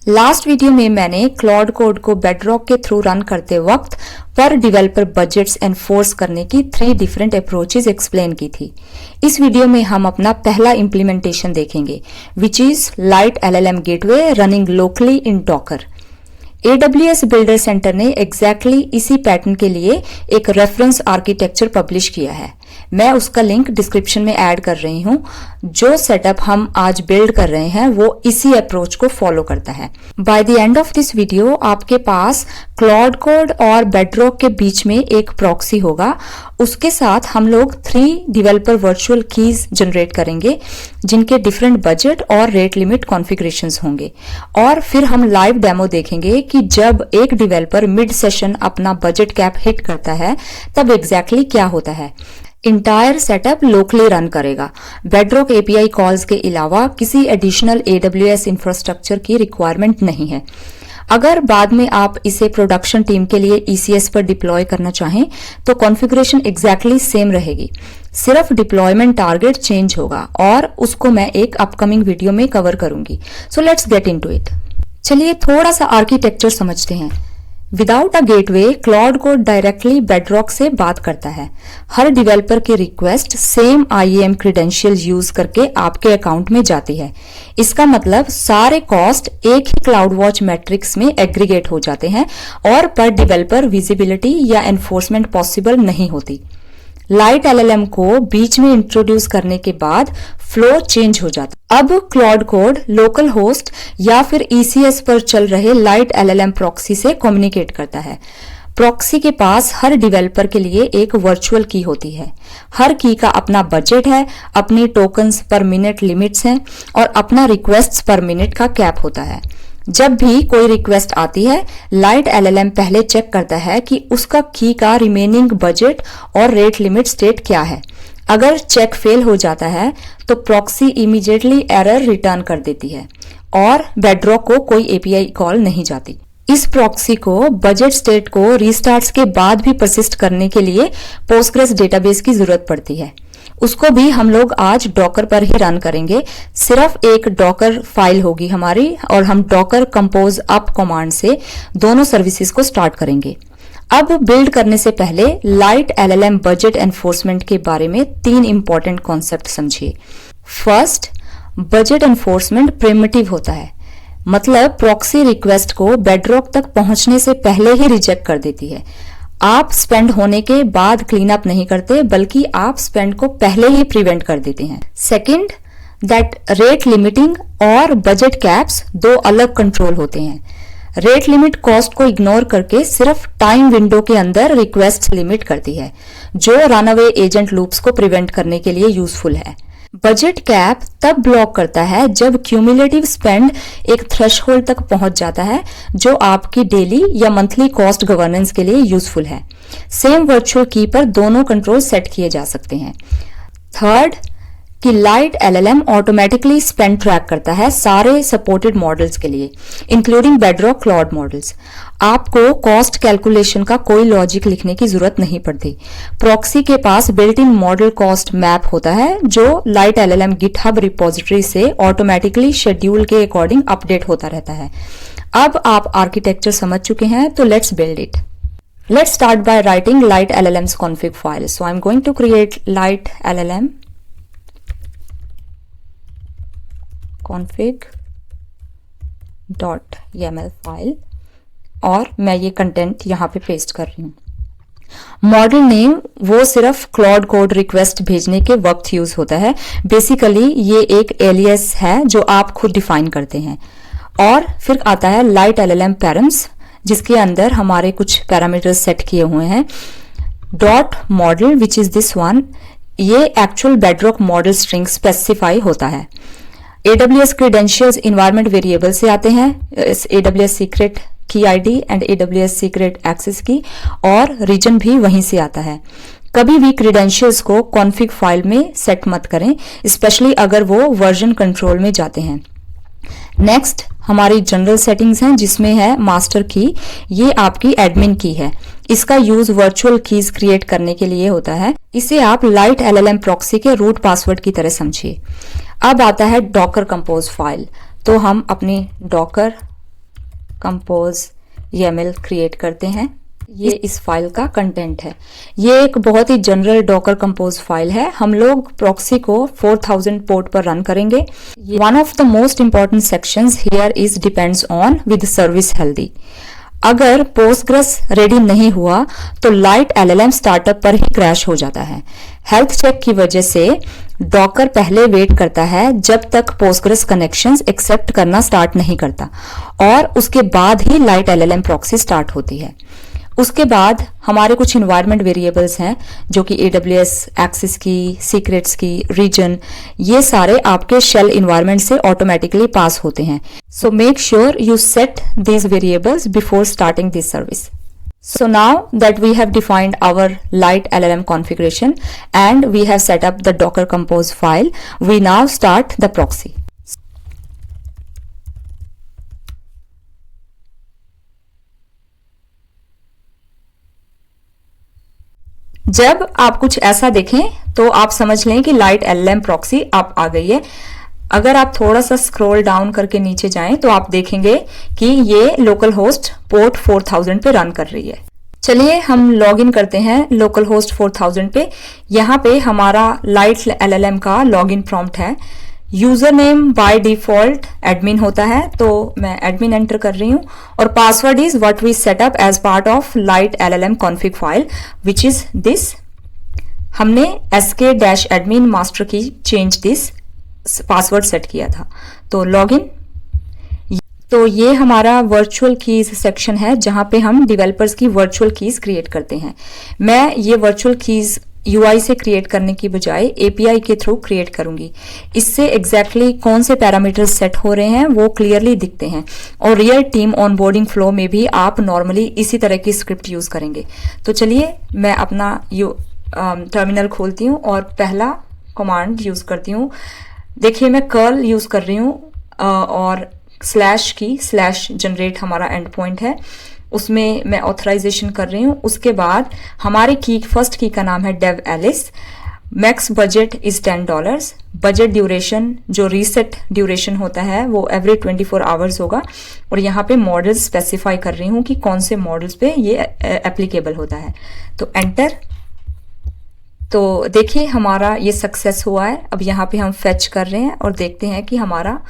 Last video में मैंने cloud code को बेडरॉक के थ्रू रन करते वक्त पर डेवलपर बजट्स एनफोर्स करने की 3 डिफरेंट अप्रोचेस एक्सप्लेन की थी। इस वीडियो में हम अपना पहला इम्प्लीमेंटेशन देखेंगे, which is light LLM gateway running locally in Docker. AWS builder centre ने एग्जैक्टली इसी पैटर्न के लिए एक रेफरेंस आर्किटेक्चर पब्लिश किया है। मैं उसका लिंक डिस्क्रिप्शन में ऐड कर रही हूं। जो सेटअप हम आज बिल्ड कर रहे हैं वो इसी अप्रोच को फॉलो करता है। By the end of this video आपके पास क्लाउड कोड और बेडरॉक के बीच में एक प्रॉक्सी होगा। उसके साथ हम लोग 3 डेवलपर वर्चुअल कीज जनरेट करेंगे जिनके डिफरेंट बजट और रेट लिमिट कॉन्फ़िगरेशंस होंगे, और फिर हम लाइव डेमो देखेंगे कि जब एक डेवलपर मिड सेशन अपना बजट कैप हिट करता है तब एग्जैक्टली क्या होता है। इंटायर सेटअप लोकली रन करेगा। बेडरॉक API कॉल्स के अलावा किसी एडिशनल AWS इंफ्रास्ट्रक्चर की रिक्वायरमेंट नहीं है। अगर बाद में आप इसे प्रोडक्शन टीम के लिए ECS पर डिप्लॉय करना चाहें तो कॉन्फ़िगरेशन एग्जैक्टली सेम रहेगी, सिर्फ डिप्लॉयमेंट टारगेट चेंज होगा और उसको मैं एक अपकमिंग वीडियो में कवर करूंगी। So let's get into it. चलिए थोड़ा सा आर्किटेक्चर समझते हैं। Without a gateway cloud code directly bedrock से बात करता है। हर डेवलपर की request same IAM credential use करके आपके अकाउंट में जाती है। इसका मतलब सारे कॉस्ट एक ही क्लाउड वॉच मैट्रिक्स में एग्रीगेट हो जाते हैं और पर डेवलपर विजिबिलिटी या एनफोर्समेंट पॉसिबल नहीं होती। लाइट LLM को बीच में इंट्रोड्यूस करने के बाद फ्लो चेंज हो जाता। अब क्लाउड कोड लोकल होस्ट या फिर ECS पर चल रहे लाइट LLM प्रॉक्सी से कम्युनिकेट करता है। प्रॉक्सी के पास हर डेवलपर के लिए एक वर्चुअल की होती है। हर की का अपना बजट है, अपनी टोकन्स पर मिनट लिमिट्स हैं और अपना रिक्वेस्ट्स पर मिनट का कैप होता है। जब भी कोई रिक्वेस्ट आती है, लाइट LLM पहले चेक करता है कि उसका की का रिमेनिंग बजट और रेट लिमिट स्टेट क्या है। अगर चेक फेल हो जाता है तो प्रॉक्सी इमीडिएटली एरर रिटर्न कर देती है और बेडरॉक को कोई API कॉल नहीं जाती। इस प्रॉक्सी को बजट स्टेट को रीस्टार्ट्स के बाद भी परसिस्ट करने के लिए पोस्टग्रेस डेटाबेस की जरूरत पड़ती है। उसको भी हम लोग आज डॉकर पर ही रन करेंगे। सिर्फ एक डॉकर फाइल होगी हमारी और हम डॉकर कंपोज अप कमांड से दोनों सर्विसेज को स्टार्ट करेंगे। अब बिल्ड करने से पहले लाइट LLM बजट एनफोर्समेंट के बारे में 3 इंपॉर्टेंट कॉन्सेप्ट समझिए। फर्स्ट, बजट एनफोर्समेंट प्रिमिटिव होता है, मतलब प्रॉक्सी रिक्वेस्ट को बेडरॉक तक पहुंचने से पहले ही रिजेक्ट कर देती है। आप स्पेंड होने के बाद क्लीन अप नहीं करते, बल्कि आप स्पेंड को पहले ही प्रिवेंट कर देते हैं। सेकंड, दैट रेट लिमिटिंग और बजट कैप्स 2 अलग कंट्रोल होते हैं। रेट लिमिट कॉस्ट को इग्नोर करके सिर्फ टाइम विंडो के अंदर रिक्वेस्ट लिमिट करती है, जो रनअवे एजेंट लूप्स को प्रिवेंट करने के लिए यूजफुल है। बजट कैप तब ब्लॉक करता है जब क्यूमुलेटिव स्पेंड एक थ्रेशहोल्ड तक पहुंच जाता है जो आपकी डेली या मंथली कॉस्ट गवर्नेंस के लिए यूजफुल है। सेम वर्चुअल की पर दोनों कंट्रोल सेट किए जा सकते हैं। थर्ड, कि light LLM automatically spend track करता है सारे सपोर्टेड मॉडल्स के लिए, इंक्लूडिंग बेडरॉक क्लाउड मॉडल्स। आपको कॉस्ट कैलकुलेशन का कोई लॉजिक लिखने की जरूरत नहीं पड़ती। प्रॉक्सी के पास built in model cost map होता है जो लाइट LLM गिटहब रिपोजिटरी से ऑटोमेटिकली शेड्यूल के अकॉर्डिंग अपडेट होता रहता है। अब आप आर्किटेक्चर समझ चुके हैं तो let's build it. Let's start by writing light LLM's config file. So I'm going to create light LLM config.yaml file और मैं ये कंटेंट यहाँ पे पेस्ट कर रही हूँ। मॉडल नेम वो सिर्फ क्लाउड कोड रिक्वेस्ट भेजने के वक्त यूज होता है। बेसिकली ये एक एलियस है जो आप खुद डिफाइन करते हैं। और फिर आता है लाइट LLM पैरम्स, जिसके अंदर हमारे कुछ पैरामीटर्स सेट किए हुए हैं। Dot model which is this one, ये actual bedrock model string specify होता है। AWS क्रेडेंशियल्स इन्वायरमेंट वेरिएबल से आते हैं, AWS secret key ID and AWS secret access key, और रीजन भी वहीं से आता है। कभी भी क्रेडेंशियल्स को कॉन्फ़िग फाइल में सेट मत करें, स्पेशली अगर वो वर्जन कंट्रोल में जाते हैं। नेक्स्ट हमारी जनरल सेटिंग्स हैं जिसमें है मास्टर की, ये आपकी एडमिन की है। इसका यूज वर्चुअल कीज क्रिएट करने के लिए होता है। इसे आप लाइट LLM प्रॉक्सी के रूट पासवर्ड की तरह समझिए। अब आता है डॉकर कंपोज फाइल, तो हम अपनी डॉकर कंपोज YAML क्रिएट करते हैं। ये इस फाइल का कंटेंट है। ये एक बहुत ही जनरल डॉकर कंपोज फाइल है। हम लोग प्रॉक्सी को 4000 पोर्ट पर रन करेंगे। One of the most important sections here is depends on with service healthy. अगर पोस्टग्रेस रेडी नहीं हुआ तो लाइट LLM स्टार्टअप पर ही क्रैश हो जाता है। हेल्थ चेक की वजह से डॉकर पहले वेट करता है जब तक पोस्टग्रेस कनेक्शंस एक्सेप्ट करना स्टार्ट नहीं करता और उसके बाद ही लाइट LLM प्रॉक्सी स्टार्ट होती है। उसके बाद हमारे कुछ इन्वायरमेंट वेरिएबल्स हैं जो कि AWS एक्सेस की, सीक्रेट्स की, रीजन, ये सारे आपके शेल इन्वायरमेंट से ऑटोमेटिकली पास होते हैं। So make sure you set these variables before starting this service. So now that we have defined our light LLM configuration and we have set up the Docker Compose file, we now start the proxy. जब आप कुछ ऐसा देखें तो आप समझ लें कि लाइट LLM प्रॉक्सी आप आ गई है। अगर आप थोड़ा सा स्क्रॉल डाउन करके नीचे जाएं तो आप देखेंगे कि ये लोकल होस्ट पोर्ट 4000 पे रन कर रही है। चलिए हम लॉग इन करते हैं लोकल होस्ट 4000 पे। यहाँ पे हमारा लाइट LLM का लॉग इन प्रॉम्प्ट है। User name by default admin होता है, तो मैं एडमिन एंटर कर रही हूँ और password is what we set up as part of lite LLM config file which is this. हमने sk-admin मास्टर की चेंज दिस पासवर्ड सेट किया था। तो लॉगिन, तो ये हमारा वर्चुअल कीज सेक्शन है जहां पे हम डेवलपर्स की वर्चुअल कीज क्रिएट करते हैं। मैं ये वर्चुअल कीज UI से क्रिएट करने की बजाय API के थ्रू क्रिएट करूंगी। इससे एग्जैक्टली कौन से पैरामीटर्स सेट हो रहे हैं वो क्लियरली दिखते हैं और रियल टीम ऑनबोर्डिंग फ्लो में भी आप नॉर्मली इसी तरह की स्क्रिप्ट यूज करेंगे। तो चलिए मैं अपना टर्मिनल खोलती हूँ और पहला कमांड यूज करती हूँ। देखिए मैं कर्ल यूज कर रही हूँ और स्लैश की स्लैश जनरेट हमारा एंड पॉइंट है, उसमें मैं ऑथराइजेशन कर रही हूँ। उसके बाद हमारी की फर्स्ट की का नाम है Dave Alice. Max budget is $10। Budget duration जो रीसेट ड्यूरेशन होता है वो एवरी 24 आवर्स होगा और यहाँ पे मॉडल्स स्पेसिफाई कर रही हूँ कि कौन से मॉडल्स पे ये एप्लीकेबल होता है। तो एंटर। तो देखिए हमारा ये सक्सेस हुआ है। अब यहाँ पे हम फेच कर रहे हैं और देखते हैं कि हमारा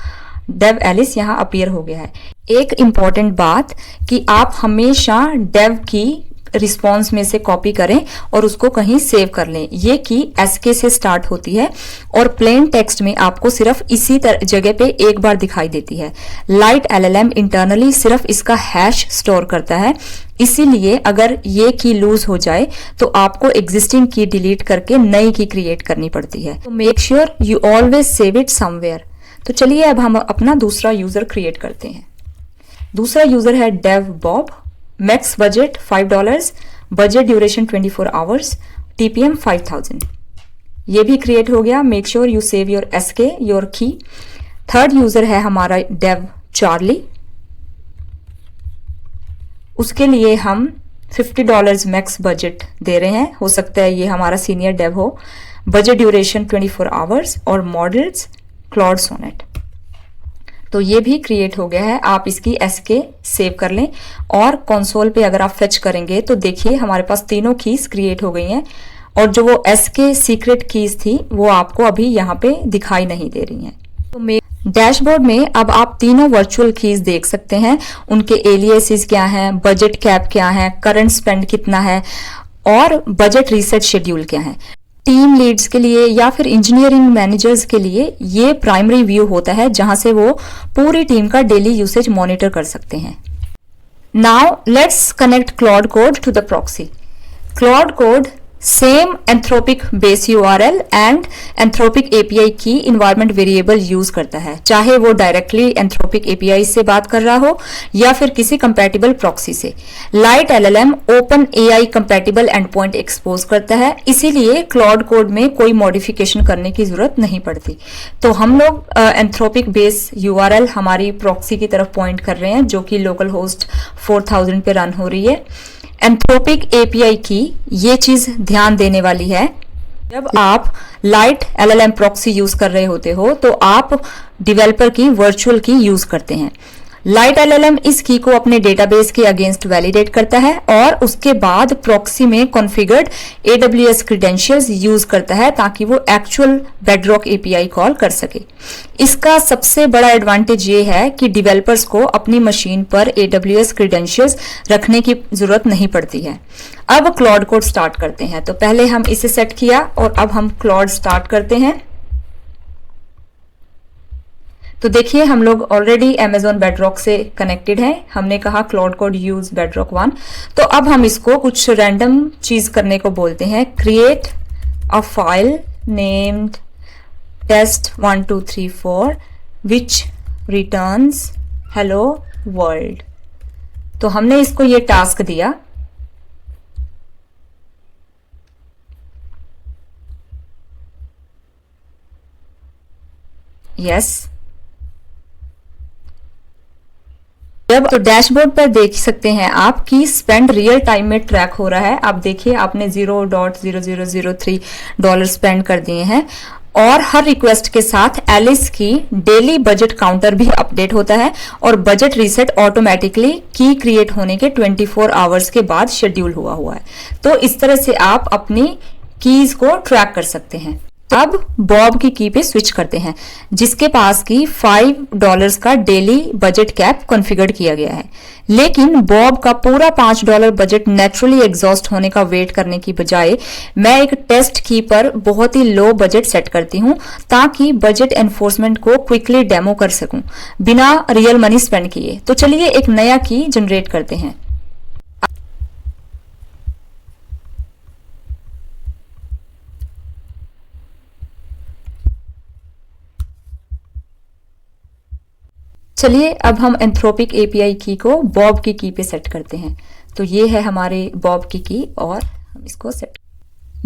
डेव एलिस यहाँ अपीयर हो गया है। एक इम्पॉर्टेंट बात कि आप हमेशा डेव की रिस्पॉन्स में से कॉपी करें और उसको कहीं सेव कर लें। ये की SK से स्टार्ट होती है और प्लेन टेक्स्ट में आपको सिर्फ इसी जगह पे एक बार दिखाई देती है। लाइट LLM इंटरनली सिर्फ इसका हैश स्टोर करता है, इसीलिए अगर ये की लूज हो जाए तो आपको एग्जिस्टिंग की डिलीट करके नई की क्रिएट करनी पड़ती है। तो make sure you always save it somewhere. तो चलिए अब हम अपना दूसरा यूजर क्रिएट करते हैं। दूसरा यूजर है Dave Bob. Max budget $5, budget duration 24 hours, TPM 5000। ये भी क्रिएट हो गया। Make sure you save your SK your key. Third user है हमारा डेव चार्ली। उसके लिए हम $50 मैक्स बजट दे रहे हैं। हो सकता है ये हमारा सीनियर डेव हो। बजट ड्यूरेशन 24 आवर्स और मॉडल्स क्लॉड सोनेट। तो ये भी क्रिएट हो गया है। आप इसकी SK सेव कर लें और कंसोल पे अगर आप फेच करेंगे तो देखिए हमारे पास तीनों कीज क्रिएट हो गई हैं और जो वो SK सीक्रेट कीज थी वो आपको अभी यहाँ पे दिखाई नहीं दे रही हैं। तो डैशबोर्ड में अब आप तीनों वर्चुअल कीज देख सकते हैं। उनके एलियासेस क्या हैं, बजट कैप क्या है, करंट स्पेंड कितना है और बजट रीसेट शेड्यूल क्या है। टीम लीड्स के लिए या फिर इंजीनियरिंग मैनेजर्स के लिए ये प्राइमरी व्यू होता है जहां से वो पूरी टीम का डेली यूसेज मॉनिटर कर सकते हैं। Now let's connect Claude Code to the proxy. Claude Code same Anthropic base URL and Anthropic API key environment variable use करता है, चाहे वो डायरेक्टली एंथ्रोपिक API से बात कर रहा हो या फिर किसी कंपैटिबल प्रॉक्सी से। Light LLM open AI compatible and point expose करता है, इसीलिए क्लाउड कोड में कोई मॉडिफिकेशन करने की जरूरत नहीं पड़ती। तो हम लोग एंथ्रोपिक बेस URL हमारी प्रॉक्सी की तरफ पॉइंट कर रहे हैं जो कि लोकल होस्ट 4000 पे रन हो रही है। एंथ्रोपिक API की ये चीज ध्यान देने वाली है, जब आप लाइट LLM प्रॉक्सी यूज कर रहे होते हो तो आप डेवलपर की वर्चुअल की यूज करते हैं। लाइट एलएलएम इस की को अपने डेटाबेस के अगेंस्ट वैलिडेट करता है और उसके बाद प्रॉक्सी में कॉन्फ़िगर्ड AWS क्रेडेंशियल्स यूज करता है ताकि वो एक्चुअल बेडरॉक एपीआई कॉल कर सके। इसका सबसे बड़ा एडवांटेज ये है कि डेवलपर्स को अपनी मशीन पर AWS क्रेडेंशियल्स रखने की जरूरत नहीं पड़ती है। अब क्लाउड कोड स्टार्ट करते हैं। तो पहले हम इसे सेट किया और अब हम क्लाउड स्टार्ट करते हैं। तो देखिए हम लोग ऑलरेडी Amazon बेडरॉक से कनेक्टेड हैं। हमने कहा क्लाउड कोड यूज बेडरॉक 1। तो अब हम इसको कुछ रैंडम चीज करने को बोलते हैं। Create a file named test1234 which returns hello world। तो हमने इसको ये टास्क दिया। यस जब तो डैशबोर्ड पर देख सकते हैं आप कि स्पेंड रियल टाइम में ट्रैक हो रहा है। आप देखिए आपने $0.0003 स्पेंड कर दिए हैं और हर रिक्वेस्ट के साथ एलिस की डेली बजट काउंटर भी अपडेट होता है और बजट रीसेट ऑटोमेटिकली की क्रिएट होने के 24 आवर्स के बाद शेड्यूल हुआ है। तो इस तरह से आप अपनी कीज को ट्रैक कर सकते हैं। अब बॉब की की पे स्विच करते हैं जिसके पास की $5 का डेली बजट कैप कॉन्फ़िगर किया गया है। लेकिन बॉब का पूरा $5 बजट नेचुरली एग्जॉस्ट होने का वेट करने की बजाय मैं एक टेस्ट की पर बहुत ही लो बजट सेट करती हूं ताकि बजट एनफोर्समेंट को क्विकली डेमो कर सकूं बिना रियल मनी स्पेंड किए। तो चलिए एक नया की जनरेट करते हैं। चलिए अब हम एंथ्रोपिक एपीआई की को बॉब की पे सेट करते हैं। तो ये है हमारे बॉब की और हम इसको सेट।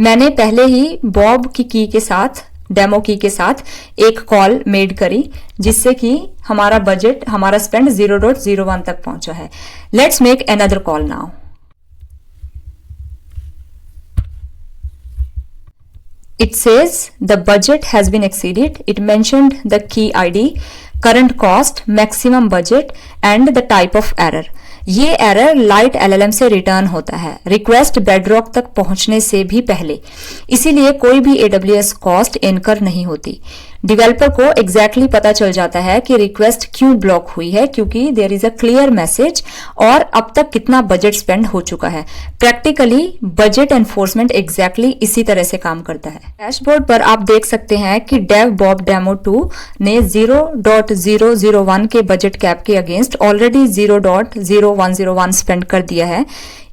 मैंने पहले ही बॉब की के साथ डेमो की के साथ एक कॉल मेड करी जिससे कि हमारा बजट हमारा स्पेंड 0.01 तक पहुंचा है। Let's make another call now. It says the budget has been exceeded. It mentioned the key ID, current cost, maximum budget and the type of error. ये एरर लाइट एलएलएम से return होता है request bedrock तक पहुंचने से भी पहले, इसीलिए कोई भी AWS कॉस्ट इनकर नहीं होती। डेवलपर को एग्जैक्टली पता चल जाता है कि रिक्वेस्ट क्यों ब्लॉक हुई है क्योंकि there is a clear message और अब तक कितना बजट स्पेंड हो चुका है। प्रैक्टिकली बजट एनफोर्समेंट एग्जैक्टली इसी तरह से काम करता है। डैशबोर्ड पर आप देख सकते हैं कि डेव बॉब डेमो 2 ने 0.001 के बजट कैप के अगेंस्ट ऑलरेडी 0.0101 स्पेंड कर दिया है।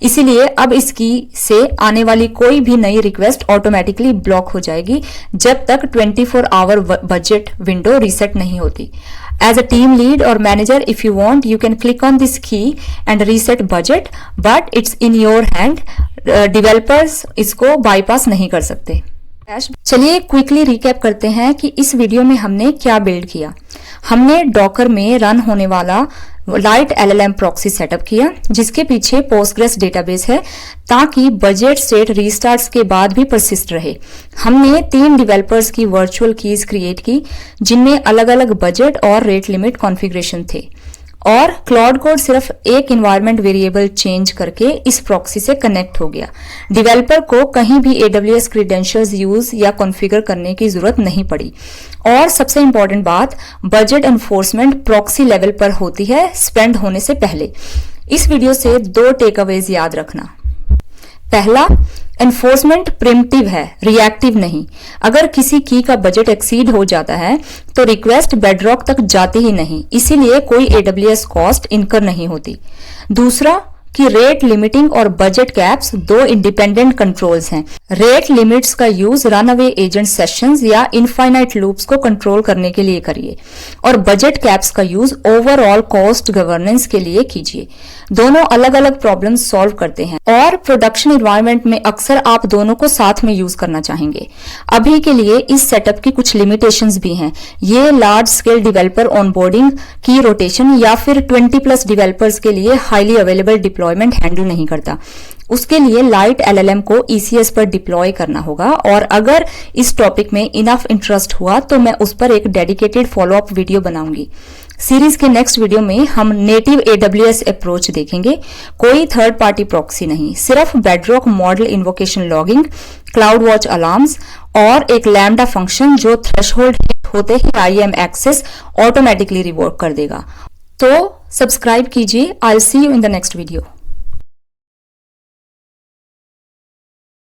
इसीलिए अब इसकी से आने वाली कोई भी नई रिक्वेस्ट ऑटोमेटिकली ब्लॉक हो जाएगी जब तक 24 आवर बजट विंडो रीसेट नहीं होती। एज अ टीम लीड और manager if you want you can click on this key and reset budget but it's in your hand. Developers इसको बाईपास नहीं कर सकते। चलिए क्विकली रिकैप करते हैं कि इस वीडियो में हमने क्या बिल्ड किया। हमने डॉकर में रन होने वाला लाइट एलएलएम प्रॉक्सी सेटअप किया जिसके पीछे पोस्टग्रेस डेटाबेस है ताकि बजट स्टेट रीस्टार्ट्स के बाद भी परसिस्ट रहे। हमने 3 डेवलपर्स की वर्चुअल कीज क्रिएट की जिनमें अलग अलग बजट और रेट लिमिट कॉन्फ़िगरेशन थे और क्लाउड कोड सिर्फ एक इन्वायरमेंट वेरिएबल चेंज करके इस प्रॉक्सी से कनेक्ट हो गया। डेवलपर को कहीं भी AWS क्रेडेंशियल्स यूज या कॉन्फ़िगर करने की जरूरत नहीं पड़ी। और सबसे इंपॉर्टेंट बात, बजट एनफोर्समेंट प्रॉक्सी लेवल पर होती है स्पेंड होने से पहले। इस वीडियो से 2 टेकअवेज याद रखना। पहला, एनफोर्समेंट प्रिमिटिव है, रिएक्टिव नहीं। अगर किसी की का बजट एक्सीड हो जाता है तो रिक्वेस्ट बेडरॉक तक जाती ही नहीं, इसीलिए कोई AWS कॉस्ट इनकर नहीं होती। दूसरा कि रेट लिमिटिंग और बजट कैप्स 2 इंडिपेंडेंट कंट्रोल्स हैं। रेट लिमिट्स का use run away agent sessions या इनफाइनाइट लूप्स को कंट्रोल करने के लिए करिए और बजट कैप्स का यूज ओवरऑल कॉस्ट गवर्नेंस के लिए कीजिए। दोनों अलग अलग प्रॉब्लम्स सॉल्व करते हैं और प्रोडक्शन एनवायरनमेंट में अक्सर आप दोनों को साथ में यूज करना चाहेंगे। अभी के लिए इस सेटअप की कुछ लिमिटेशंस भी हैं। ये लार्ज स्केल डेवलपर ऑनबोर्डिंग की रोटेशन या फिर 20+ डेवलपर्स के लिए हाईली अवेलेबल डिप्लॉयमेंट हैंडल नहीं करता। उसके लिए लाइट एलएलएम को ECS पर डिप्लॉय करना होगा और अगर इस टॉपिक में इनफ इंटरेस्ट हुआ तो मैं उस पर एक डेडिकेटेड फॉलोअप वीडियो बनाऊंगी। सीरीज के नेक्स्ट वीडियो में हम नेटिव AWS अप्रोच देखेंगे। कोई थर्ड पार्टी प्रॉक्सी नहीं, सिर्फ bedrock model invocation logging, cloud watch alarms और एक लैम्डा फंक्शन जो थ्रेशहोल्ड हिट होते ही IAM एक्सेस ऑटोमेटिकली रिवोक कर देगा। तो सब्सक्राइब कीजिए। I will see you in the next video.